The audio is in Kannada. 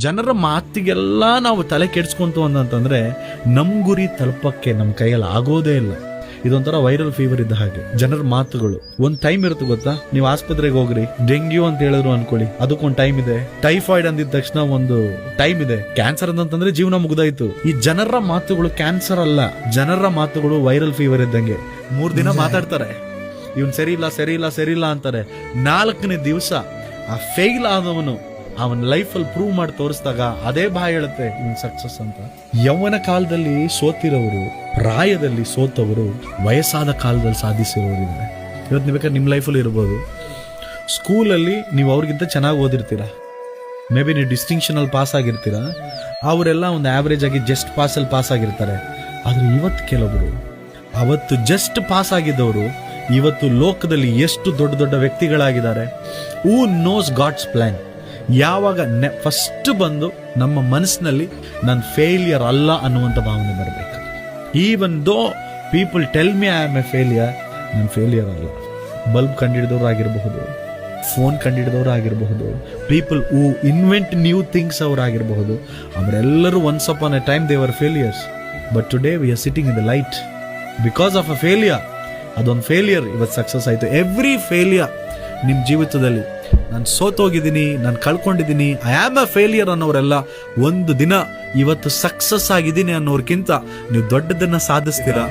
ಜನರ ಮಾತಿಗೆಲ್ಲ ನಾವು ತಲೆ ಕೆಡ್ಸ್ಕೊಂತು ಅಂತಂದ್ರೆ ನಮ್ ಗುರಿ ತಲುಪಕ್ಕೆ ನಮ್ಮ ಕೈಯಲ್ಲಿ ಆಗೋದೇ ಇಲ್ಲ. ಇದೊಂಥರ ವೈರಲ್ ಫೀವರ್ ಇದ್ದ ಹಾಗೆ. ಜನರ ಮಾತುಗಳು ಒಂದ್ ಟೈಮ್ ಇರುತ್ತೆ ಗೊತ್ತಾ. ನೀವು ಆಸ್ಪತ್ರೆಗೆ ಹೋಗ್ರಿ, ಡೆಂಗ್ಯೂ ಅಂತ ಹೇಳಿದ್ರು ಅನ್ಕೊಳ್ಳಿ, ಅದಕ್ಕೊಂದು ಟೈಮ್ ಇದೆ. ಟೈಫಾಯ್ಡ್ ಅಂದಿದ ತಕ್ಷಣ ಒಂದು ಟೈಮ್ ಇದೆ. ಕ್ಯಾನ್ಸರ್ ಅಂತಂದ್ರೆ ಜೀವನ ಮುಗ್ದಾಯ್ತು. ಈ ಜನರ ಮಾತುಗಳು ಕ್ಯಾನ್ಸರ್ ಅಲ್ಲ, ಜನರ ಮಾತುಗಳು ವೈರಲ್ ಫೀವರ್ ಇದ್ದಂಗೆ. 3 ದಿನ ಮಾತಾಡ್ತಾರೆ, ಇವನ್ ಸರಿ ಇಲ್ಲ ಅಂತಾರೆ. 4ನೇ ದಿವಸ ಆ ಫೇಲ್ ಆದವನು ಅವನ ಲೈಫಲ್ಲಿ ಪ್ರೂವ್ ಮಾಡಿ ತೋರಿಸಿದಾಗ ಅದೇ ಬಾಯ್ ಹೇಳುತ್ತೆ ಇವನ್ ಸಕ್ಸಸ್ ಅಂತ. ಯೌವನ ಕಾಲದಲ್ಲಿ ಸೋತಿರೋರು, ಪ್ರಾಯದಲ್ಲಿ ಸೋತವರು, ವಯಸ್ಸಾದ ಕಾಲದಲ್ಲಿ ಸಾಧಿಸಿರೋರು ಇದ್ದಾರೆ. ಇವತ್ತು ನೀವು ಬೇಕಾದ್ರೆ ನಿಮ್ಮ ಲೈಫಲ್ಲಿ ಇರ್ಬೋದು. ಸ್ಕೂಲಲ್ಲಿ ನೀವು ಅವ್ರಿಗಿಂತ ಚೆನ್ನಾಗಿ ಓದಿರ್ತೀರ, ಮೇ ಬಿ ನೀವು ಡಿಸ್ಟಿಂಕ್ಷನಲ್ಲಿ ಪಾಸ್ ಆಗಿರ್ತೀರ, ಅವರೆಲ್ಲ ಒಂದು ಆವ್ರೇಜ್ ಆಗಿ ಜಸ್ಟ್ ಪಾಸಲ್ಲಿ ಪಾಸ್ ಆಗಿರ್ತಾರೆ. ಆದರೆ ಇವತ್ತು ಕೆಲವರು ಅವತ್ತು ಜಸ್ಟ್ ಪಾಸ್ ಆಗಿದ್ದವರು ಇವತ್ತು ಲೋಕದಲ್ಲಿ ಎಷ್ಟು ದೊಡ್ಡ ದೊಡ್ಡ ವ್ಯಕ್ತಿಗಳಾಗಿದ್ದಾರೆ. Who knows God's plan. ಯಾವಾಗ ಫಸ್ಟ್ ಬಂದು ನಮ್ಮ ಮನಸ್ಸಿನಲ್ಲಿ ನಾನು ಫೇಲಿಯರ್ ಅಲ್ಲ ಅನ್ನುವಂಥ ಭಾವನೆ ಬರಬೇಕು. Even though people tell me I am a failure, ನಾನು ಫೇಲಿಯರ್ ಅಲ್ಲ. ಬಲ್ಬ್ ಕಂಡಿಡಿದವರು ಆಗಿರಬಹುದು, ಫೋನ್ ಕಂಡಿಡಿದವರು ಆಗಿರಬಹುದು, people who invent new things ಅವರಾಗಿರಬಹುದು, ಅವರೆಲ್ಲರೂ once upon a time they were failures. But today we are sitting in the light because of a failure. ಅದೊಂದು ಫೇಲಿಯರ್ ಇವತ್ತು ಸಕ್ಸಸ್ ಆಯಿತು. ಎವ್ರಿ ಫೇಲಿಯರ್ ನಿಮ್ಮ ಜೀವಿತದಲ್ಲಿ ನಾನು ಸೋತೋಗಿದ್ದೀನಿ, ನಾನು ಕಳ್ಕೊಂಡಿದ್ದೀನಿ, ಐ ಆಮ್ ಅ ಫೇಲಿಯರ್ ಅನ್ನೋರೆಲ್ಲ ಒಂದು ದಿನ ಇವತ್ತು ಸಕ್ಸಸ್ ಆಗಿದ್ದೀನಿ ಅನ್ನೋರ್ಕಿಂತ ನೀವು ದೊಡ್ಡದನ್ನ ಸಾಧಿಸ್ತೀರಾ.